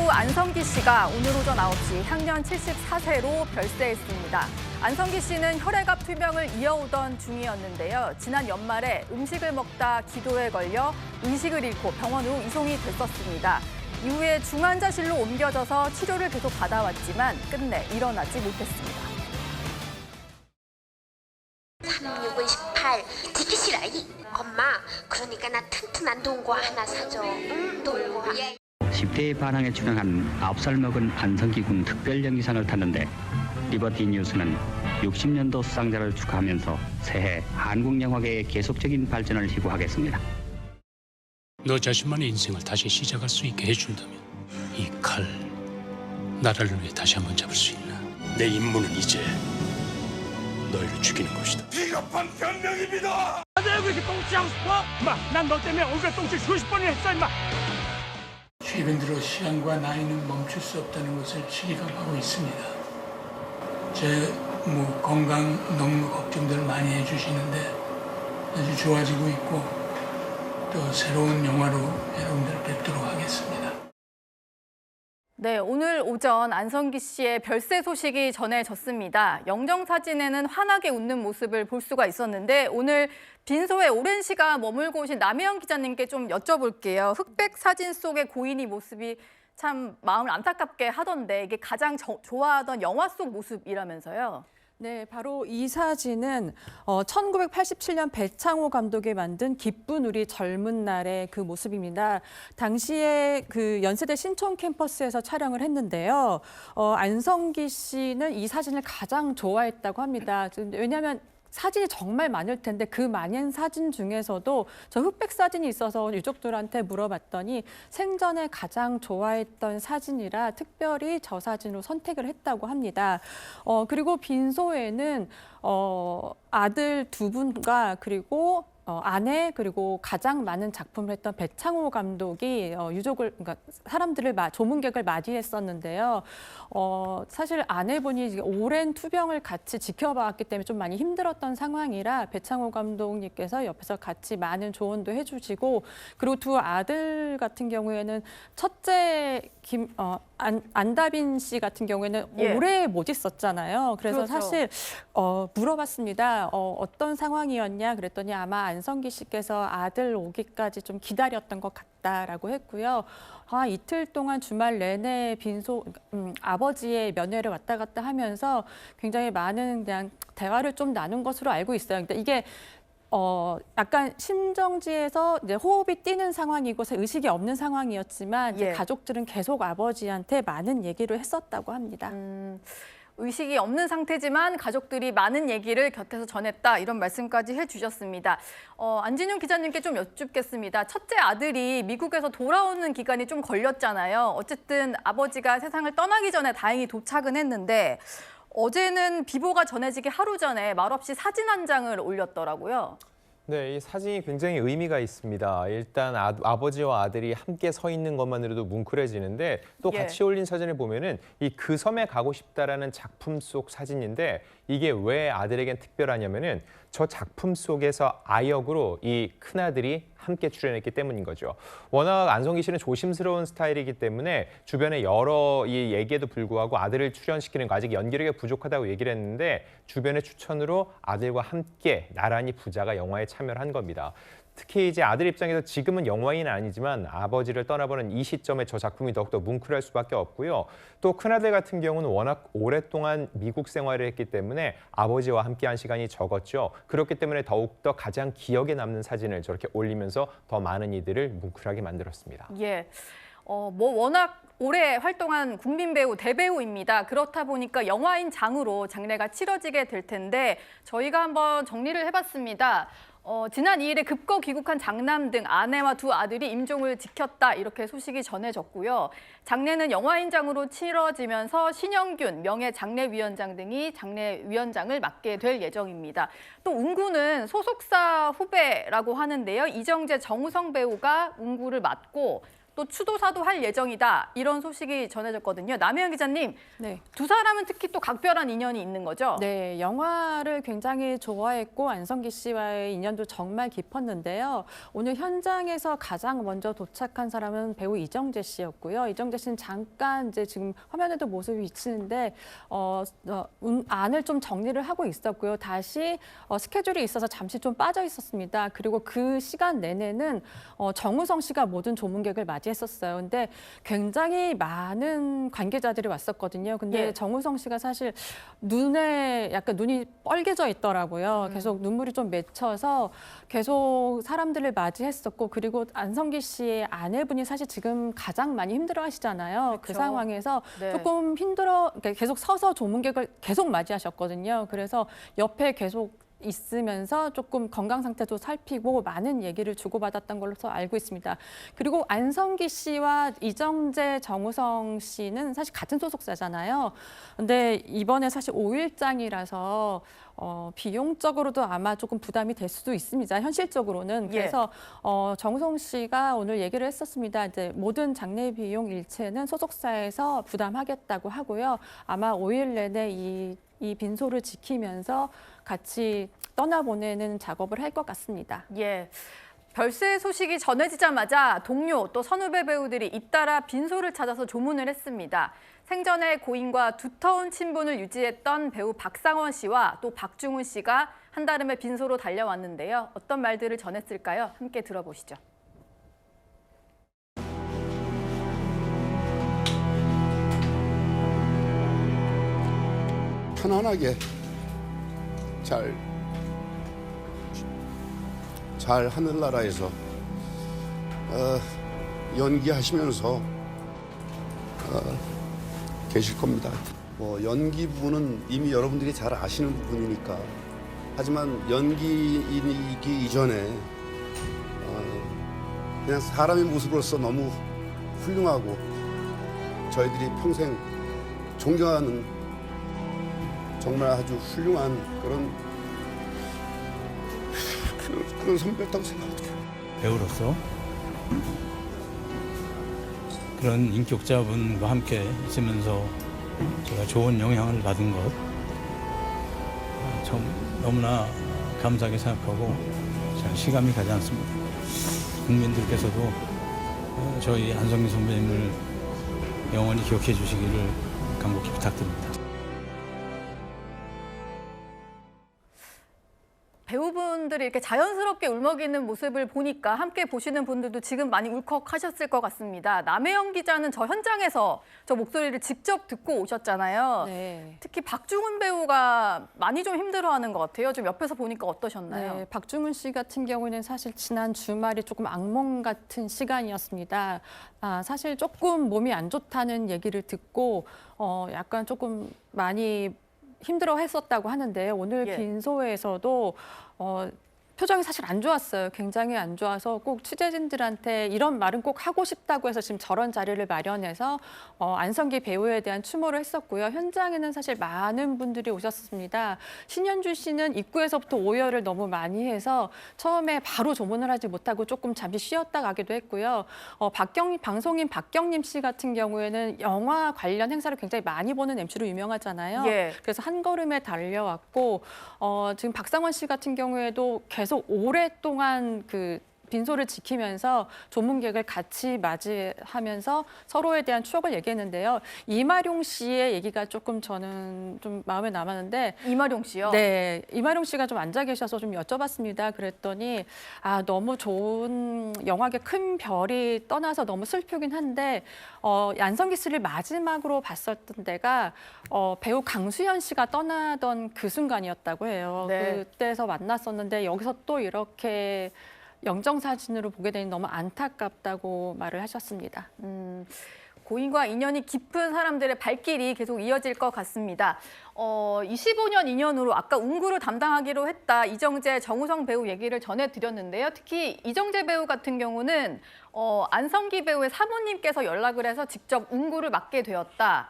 배우 안성기 씨가 오늘 오전 9시 향년 74세로 별세했습니다. 안성기 씨는 혈액압 투병을 이어오던 중이었는데요. 지난 연말에 음식을 먹다 기도에 걸려 의식을 잃고 병원으로 이송이 됐었습니다. 이후에 중환자실로 옮겨져서 치료를 계속 받아왔지만 끝내 일어나지 못했습니다. 36은 18. 되게 싫어. 엄마, 그러니까 나 튼튼한 동거 하나 사줘. 응, 동거. 10대의 반항에 출연한 9살 먹은 안성기 군 특별연기상을 탔는데 리버티 뉴스는 60년도 수상자를 축하하면서 새해 한국 영화계의 계속적인 발전을 희구하겠습니다. 너 자신만의 인생을 다시 시작할 수 있게 해준다면 이 칼, 나라를 위해 다시 한번 잡을 수 있나? 내 임무는 이제 너희를 죽이는 것이다. 비겁한 변명입니다. 내가 그렇게 똥치하고 싶어? 임마, 난 너 때문에 얼굴에 똥치 수십 번이나 했어, 임마. 최근 들어 시간과 나이는 멈출 수 없다는 것을 실감하고 있습니다. 제 건강 너무 걱정들을 많이 해주시는데 아주 좋아지고 있고 또 새로운 영화로 여러분들 뵙도록 하겠습니다. 네, 오늘 오전 안성기 씨의 별세 소식이 전해졌습니다. 영정사진에는 환하게 웃는 모습을 볼 수가 있었는데 오늘 빈소에 오랜 시간 머물고 오신 남혜영 기자님께 좀 여쭤볼게요. 흑백 사진 속의 고인이 모습이 참 마음을 안타깝게 하던데 이게 가장 좋아하던 영화 속 모습이라면서요? 네, 바로 이 사진은 1987년 배창호 감독이 만든 기쁜 우리 젊은 날의 그 모습입니다. 당시에 그 연세대 신촌 캠퍼스에서 촬영을 했는데요. 안성기 씨는 이 사진을 가장 좋아했다고 합니다. 왜냐하면 사진이 정말 많을 텐데 그 많은 사진 중에서도 저 흑백 사진이 있어서 유족들한테 물어봤더니 생전에 가장 좋아했던 사진이라 특별히 저 사진으로 선택을 했다고 합니다. 그리고 빈소에는 아들 두 분과 그리고 아내 그리고 가장 많은 작품을 했던 배창호 감독이 그러니까 사람들을 조문객을 맞이했었는데요. 사실 아내분이 오랜 투병을 같이 지켜봤기 때문에 좀 많이 힘들었던 상황이라 배창호 감독님께서 옆에서 같이 많은 조언도 해주시고 그리고 두 아들 같은 경우에는 첫째 안다빈 씨 같은 경우에는 오래 못 있었잖아요. 그래서 그렇죠. 사실 물어봤습니다. 어떤 상황이었냐 그랬더니 아마 안성기 씨께서 아들 오기까지 좀 기다렸던 것 같다라고 했고요. 이틀 동안 주말 내내 빈소 아버지의 면회를 왔다 갔다 하면서 굉장히 많은 그냥 대화를 좀 나눈 것으로 알고 있어요. 근데 이게 약간 심정지에서 이제 호흡이 뛰는 상황이고 의식이 없는 상황이었지만 이제 가족들은 계속 아버지한테 많은 얘기를 했었다고 합니다. 의식이 없는 상태지만 가족들이 많은 얘기를 곁에서 전했다 이런 말씀까지 해주셨습니다. 안진용 기자님께 좀 여쭙겠습니다. 첫째 아들이 미국에서 돌아오는 기간이 좀 걸렸잖아요. 어쨌든 아버지가 세상을 떠나기 전에 다행히 도착은 했는데 어제는 비보가 전해지기 하루 전에 말없이 사진 한 장을 올렸더라고요. 네, 이 사진이 굉장히 의미가 있습니다. 일단 아버지와 아들이 함께 서 있는 것만으로도 뭉클해지는데 또 같이 올린 사진을 보면은 이 그 섬에 가고 싶다라는 작품 속 사진인데 이게 왜 아들에겐 특별하냐면은 저 작품 속에서 아역으로 이 큰아들이 함께 출연했기 때문인 거죠. 워낙 안성기 씨는 조심스러운 스타일이기 때문에 주변에 여러 이 얘기에도 불구하고 아들을 출연시키는 거 아직 연기력이 부족하다고 얘기를 했는데 주변의 추천으로 아들과 함께 나란히 부자가 영화에 참여를 한 겁니다. 특히 이제 아들 입장에서 지금은 영화인은 아니지만 아버지를 떠나보는 이 시점에 저 작품이 더욱더 뭉클할 수밖에 없고요. 또 큰아들 같은 경우는 워낙 오랫동안 미국 생활을 했기 때문에 아버지와 함께한 시간이 적었죠. 그렇기 때문에 더욱더 가장 기억에 남는 사진을 저렇게 올리면서 더 많은 이들을 뭉클하게 만들었습니다. 워낙 오래 활동한 국민 배우, 대배우입니다. 그렇다 보니까 영화인 장으로 장례가 치러지게 될 텐데 저희가 한번 정리를 해봤습니다. 지난 2일에 급거 귀국한 장남 등 아내와 두 아들이 임종을 지켰다 이렇게 소식이 전해졌고요. 장례는 영화인장으로 치러지면서 신영균 명예장례위원장 등이 장례위원장을 맡게 될 예정입니다. 또 운구는 소속사 후배라고 하는데요. 이정재, 정우성 배우가 운구를 맡고 또 추도사도 할 예정이다. 이런 소식이 전해졌거든요. 남혜영 기자님, 네. 두 사람은 특히 또 각별한 인연이 있는 거죠? 네, 영화를 굉장히 좋아했고 안성기 씨와의 인연도 정말 깊었는데요. 오늘 현장에서 가장 먼저 도착한 사람은 배우 이정재 씨였고요. 이정재 씨는 잠깐 이제 지금 화면에도 모습이 비치는데 안을 좀 정리를 하고 있었고요. 다시 스케줄이 있어서 잠시 좀 빠져 있었습니다. 그리고 그 시간 내내는 정우성 씨가 모든 조문객을 맞이했었어요. 근데 굉장히 많은 관계자들이 왔었거든요. 근데 예. 정우성 씨가 사실 눈에 약간 눈이 뻘개져 있더라고요. 계속 눈물이 좀 맺혀서 계속 사람들을 맞이했었고, 그리고 안성기 씨의 아내분이 사실 지금 가장 많이 힘들어 하시잖아요. 그 그렇죠. 상황에서 네. 조금 그러니까 계속 서서 조문객을 계속 맞이하셨거든요. 그래서 옆에 계속 있으면서 조금 건강 상태도 살피고 많은 얘기를 주고받았던 걸로 알고 있습니다. 그리고 안성기 씨와 이정재, 정우성 씨는 사실 같은 소속사잖아요. 근데 이번에 사실 5일장이라서 비용적으로도 아마 조금 부담이 될 수도 있습니다. 현실적으로는. 예. 그래서 정우성 씨가 오늘 얘기를 했었습니다. 이제 모든 장례 비용 일체는 소속사에서 부담하겠다고 하고요. 아마 5일 내내 이 빈소를 지키면서 같이 떠나보내는 작업을 할 것 같습니다. 예. 별세 소식이 전해지자마자 동료 또 선후배 배우들이 잇따라 빈소를 찾아서 조문을 했습니다. 생전에 고인과 두터운 친분을 유지했던 배우 박상원 씨와 또 박중훈 씨가 한달음에 빈소로 달려왔는데요. 어떤 말들을 전했을까요? 함께 들어보시죠. 편안하게 잘 하늘나라에서 연기하시면서 계실 겁니다. 뭐 연기 부분은 이미 여러분들이 잘 아시는 부분이니까. 하지만 연기이기 이전에 그냥 사람의 모습으로서 너무 훌륭하고 저희들이 평생 존경하는 정말 아주 훌륭한 그런 선배였다고 생각합니다. 배우로서 그런 인격자분과 함께 있으면서 제가 좋은 영향을 받은 것 참 너무나 감사하게 생각하고 잘 실감이 가지 않습니다. 국민들께서도 저희 안성기 선배님을 영원히 기억해 주시기를 간곡히 부탁드립니다. 배우분들이 이렇게 자연스럽게 울먹이는 모습을 보니까 함께 보시는 분들도 지금 많이 울컥하셨을 것 같습니다. 남혜영 기자는 저 현장에서 저 목소리를 직접 듣고 오셨잖아요. 네. 특히 박중훈 배우가 많이 좀 힘들어하는 것 같아요. 좀 옆에서 보니까 어떠셨나요? 네, 박중훈 씨 같은 경우는 사실 지난 주말이 조금 악몽 같은 시간이었습니다. 사실 조금 몸이 안 좋다는 얘기를 듣고 약간 조금 많이 힘들어했었다고 하는데 오늘 예. 빈소에서도 표정이 사실 안 좋았어요. 굉장히 안 좋아서 꼭 취재진들한테 이런 말은 꼭 하고 싶다고 해서 지금 저런 자리를 마련해서 안성기 배우에 대한 추모를 했었고요. 현장에는 사실 많은 분들이 오셨습니다. 신현주 씨는 입구에서부터 오열을 너무 많이 해서 처음에 바로 조문을 하지 못하고 조금 잠시 쉬었다 가기도 했고요. 방송인 박경림 씨 같은 경우에는 영화 관련 행사를 굉장히 많이 보는 MC로 유명하잖아요. 예. 그래서 한 걸음에 달려왔고 지금 박상원 씨 같은 경우에도 계속 오랫동안 그 빈소를 지키면서 조문객을 같이 맞이하면서 서로에 대한 추억을 얘기했는데요. 이마룡 씨의 얘기가 조금 저는 좀 마음에 남았는데 이마룡 씨요? 네, 이마룡 씨가 좀 앉아 계셔서 좀 여쭤봤습니다. 그랬더니 너무 좋은 영화계 큰 별이 떠나서 너무 슬프긴 한데 안성기 씨를 마지막으로 봤었던 때가 배우 강수현 씨가 떠나던 그 순간이었다고 해요. 네. 그때서 만났었는데 여기서 또 이렇게 영정사진으로 보게 되니 너무 안타깝다고 말을 하셨습니다. 고인과 인연이 깊은 사람들의 발길이 계속 이어질 것 같습니다. 25년 인연으로 아까 운구를 담당하기로 했다 이정재, 정우성 배우 얘기를 전해드렸는데요. 특히 이정재 배우 같은 경우는 안성기 배우의 사모님께서 연락을 해서 직접 운구를 맡게 되었다.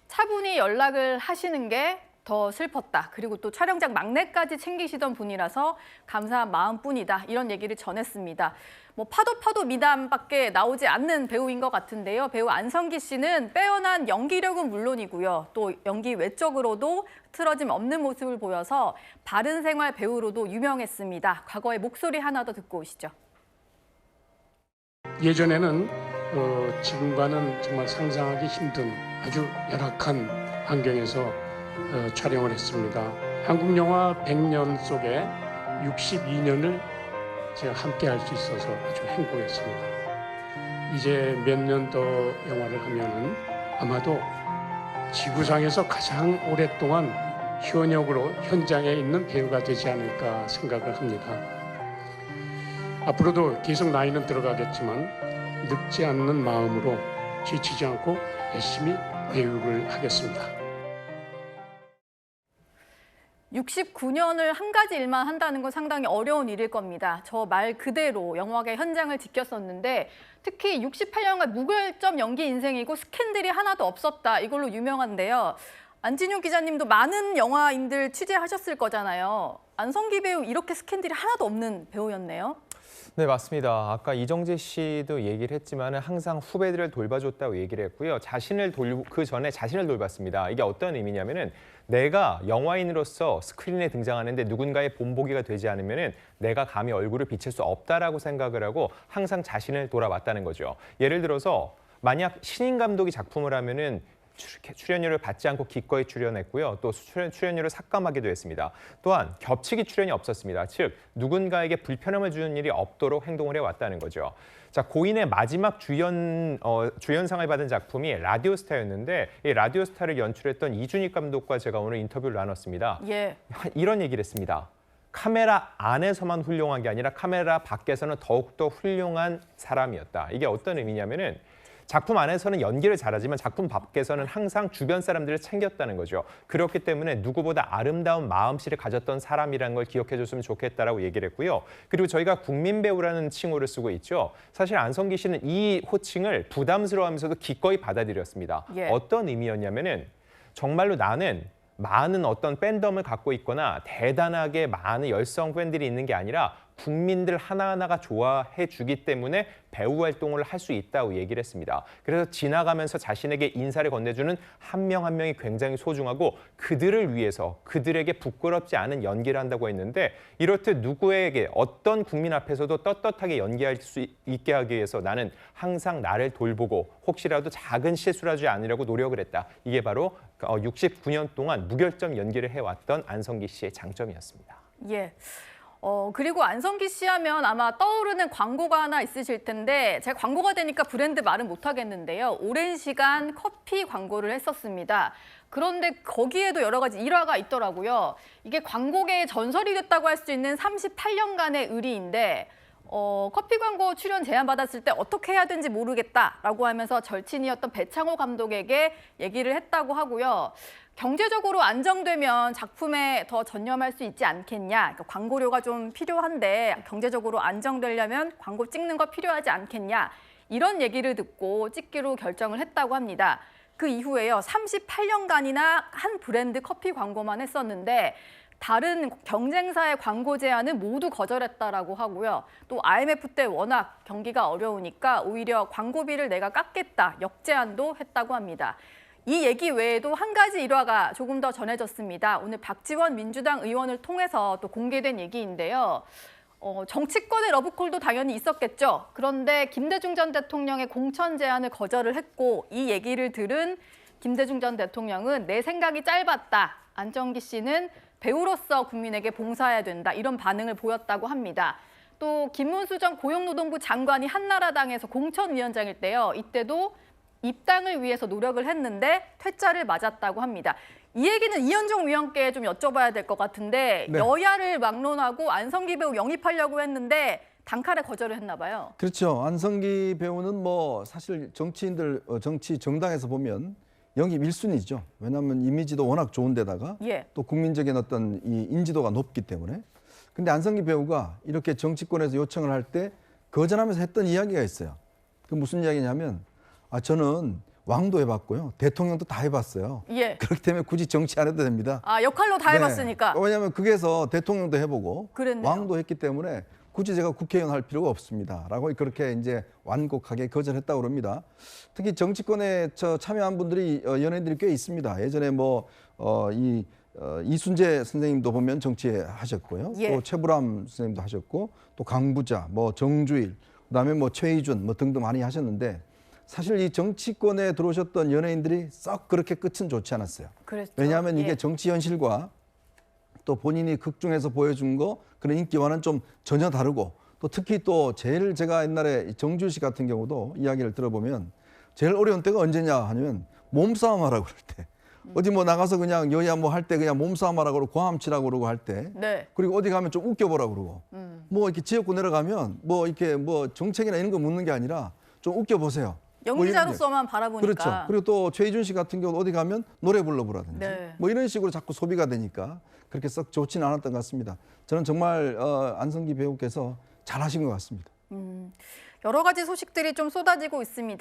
차분히 연락을 하시는 게 더 슬펐다. 그리고 또 촬영장 막내까지 챙기시던 분이라서 감사한 마음뿐이다. 이런 얘기를 전했습니다. 뭐 파도 미담밖에 나오지 않는 배우인 것 같은데요. 배우 안성기 씨는 빼어난 연기력은 물론이고요. 또 연기 외적으로도 틀어짐 없는 모습을 보여서 바른생활 배우로도 유명했습니다. 과거의 목소리 하나 더 듣고 오시죠. 예전에는 지금과는 정말 상상하기 힘든 아주 열악한 환경에서 촬영을 했습니다. 한국 영화 100년 속에 62년을 제가 함께 할 수 있어서 아주 행복했습니다. 이제 몇 년 더 영화를 하면은 아마도 지구상에서 가장 오랫동안 현역으로 현장에 있는 배우가 되지 않을까 생각을 합니다. 앞으로도 계속 나이는 들어가겠지만 늙지 않는 마음으로 지치지 않고 열심히 배우를 하겠습니다. 69년을 한 가지 일만 한다는 건 상당히 어려운 일일 겁니다. 저 말 그대로 영화계 현장을 지켰었는데 특히 68년간 무결점 연기 인생이고 스캔들이 하나도 없었다. 이걸로 유명한데요. 안진용 기자님도 많은 영화인들 취재하셨을 거잖아요. 안성기 배우 이렇게 스캔들이 하나도 없는 배우였네요. 네, 맞습니다. 아까 이정재 씨도 얘기를 했지만 항상 후배들을 돌봐줬다고 얘기를 했고요. 그 전에 자신을 돌봤습니다. 이게 어떤 의미냐면은 내가 영화인으로서 스크린에 등장하는데 누군가의 본보기가 되지 않으면은 내가 감히 얼굴을 비칠 수 없다라고 생각을 하고 항상 자신을 돌아봤다는 거죠. 예를 들어서 만약 신인 감독이 작품을 하면은 출연료를 받지 않고 기꺼이 출연했고요. 또 출연료를 삭감하기도 했습니다. 또한 겹치기 출연이 없었습니다. 즉 누군가에게 불편함을 주는 일이 없도록 행동을 해왔다는 거죠. 자, 고인의 마지막 주연상을 받은 작품이 라디오스타였는데 이 라디오스타를 연출했던 이준익 감독과 제가 오늘 인터뷰를 나눴습니다. 예. 이런 얘기를 했습니다. 카메라 안에서만 훌륭한 게 아니라 카메라 밖에서는 더욱더 훌륭한 사람이었다. 이게 어떤 의미냐면은 작품 안에서는 연기를 잘하지만 작품 밖에서는 항상 주변 사람들을 챙겼다는 거죠. 그렇기 때문에 누구보다 아름다운 마음씨를 가졌던 사람이라는 걸 기억해줬으면 좋겠다라고 얘기를 했고요. 그리고 저희가 국민배우라는 칭호를 쓰고 있죠. 사실 안성기 씨는 이 호칭을 부담스러워하면서도 기꺼이 받아들였습니다. 예. 어떤 의미였냐면은 정말로 나는 많은 어떤 팬덤을 갖고 있거나 대단하게 많은 열성 팬들이 있는 게 아니라 국민들 하나하나가 좋아해 주기 때문에 배우 활동을 할 수 있다고 얘기를 했습니다. 그래서 지나가면서 자신에게 인사를 건네주는 한 명 한 명이 굉장히 소중하고 그들을 위해서 그들에게 부끄럽지 않은 연기를 한다고 했는데 이렇듯 누구에게 어떤 국민 앞에서도 떳떳하게 연기할 수 있게 하기 위해서 나는 항상 나를 돌보고 혹시라도 작은 실수를 하지 않으려고 노력을 했다. 이게 바로 69년 동안 무결점 연기를 해왔던 안성기 씨의 장점이었습니다. 예. 그리고 안성기 씨 하면 아마 떠오르는 광고가 하나 있으실 텐데 제가 광고가 되니까 브랜드 말은 못하겠는데요. 오랜 시간 커피 광고를 했었습니다. 그런데 거기에도 여러 가지 일화가 있더라고요. 이게 광고계의 전설이 됐다고 할 수 있는 38년간의 의리인데 커피 광고 출연 제안 받았을 때 어떻게 해야 되는지 모르겠다라고 하면서 절친이었던 배창호 감독에게 얘기를 했다고 하고요. 경제적으로 안정되면 작품에 더 전념할 수 있지 않겠냐. 그러니까 광고료가 좀 필요한데 경제적으로 안정되려면 광고 찍는 거 필요하지 않겠냐. 이런 얘기를 듣고 찍기로 결정을 했다고 합니다. 그 이후에요. 38년간이나 한 브랜드 커피 광고만 했었는데 다른 경쟁사의 광고 제안은 모두 거절했다라고 하고요. 또 IMF 때 워낙 경기가 어려우니까 오히려 광고비를 내가 깎겠다, 역제안도 했다고 합니다. 이 얘기 외에도 한 가지 일화가 조금 더 전해졌습니다. 오늘 박지원 민주당 의원을 통해서 또 공개된 얘기인데요. 정치권의 러브콜도 당연히 있었겠죠. 그런데 김대중 전 대통령의 공천 제안을 거절을 했고 이 얘기를 들은 김대중 전 대통령은 내 생각이 짧았다. 안성기 씨는 배우로서 국민에게 봉사해야 된다. 이런 반응을 보였다고 합니다. 또 김문수 전 고용노동부 장관이 한나라당에서 공천위원장일 때요. 이때도 입당을 위해서 노력을 했는데 퇴짜를 맞았다고 합니다. 이 얘기는 이현종 위원께 좀 여쭤봐야 될 것 같은데 네. 여야를 막론하고 안성기 배우 영입하려고 했는데 단칼에 거절을 했나 봐요. 그렇죠. 안성기 배우는 뭐 사실 정치인들 정치 정당에서 보면 영입 1순위죠. 왜냐하면 이미지도 워낙 좋은데다가 예. 또 국민적인 어떤 이 인지도가 높기 때문에. 근데 안성기 배우가 이렇게 정치권에서 요청을 할 때 거절하면서 했던 이야기가 있어요. 그 무슨 이야기냐면 저는 왕도 해봤고요. 대통령도 다 해봤어요. 예. 그렇기 때문에 굳이 정치 안 해도 됩니다. 아, 역할로 다 네. 해봤으니까. 왜냐하면 그게서 대통령도 해보고 그랬네요. 왕도 했기 때문에 굳이 제가 국회의원 할 필요가 없습니다. 라고 그렇게 이제 완곡하게 거절했다고 그럽니다. 특히 정치권에 참여한 분들이 연예인들이 꽤 있습니다. 예전에 이순재 선생님도 보면 정치에 하셨고요. 예. 또 최불암 선생님도 하셨고 또 강부자, 정주일, 그다음에 최희준 등등 많이 하셨는데 사실 이 정치권에 들어오셨던 연예인들이 썩 그렇게 끝은 좋지 않았어요. 그랬죠. 왜냐하면 이게 예. 정치 현실과 또 본인이 극중에서 보여준 거 그런 인기와는 좀 전혀 다르고 또 특히 또 제일 제가 옛날에 정주일 씨 같은 경우도 이야기를 들어보면 제일 어려운 때가 언제냐 하면 몸싸움 하라고 그럴 때 어디 나가서 그냥 여야 할 때 그냥 몸싸움 하라고 그러고 고함치라고 그러고 할 때 네. 그리고 어디 가면 좀 웃겨보라고 그러고 이렇게 지역구 내려가면 이렇게 정책이나 이런 거 묻는 게 아니라 좀 웃겨보세요. 연기자로서만 바라보니까. 그렇죠. 그리고 또 최희준 씨 같은 경우 어디 가면 노래 불러보라든지 네. 이런 식으로 자꾸 소비가 되니까 그렇게 썩 좋지는 않았던 것 같습니다. 저는 정말 안성기 배우께서 잘하신 것 같습니다. 여러 가지 소식들이 좀 쏟아지고 있습니다.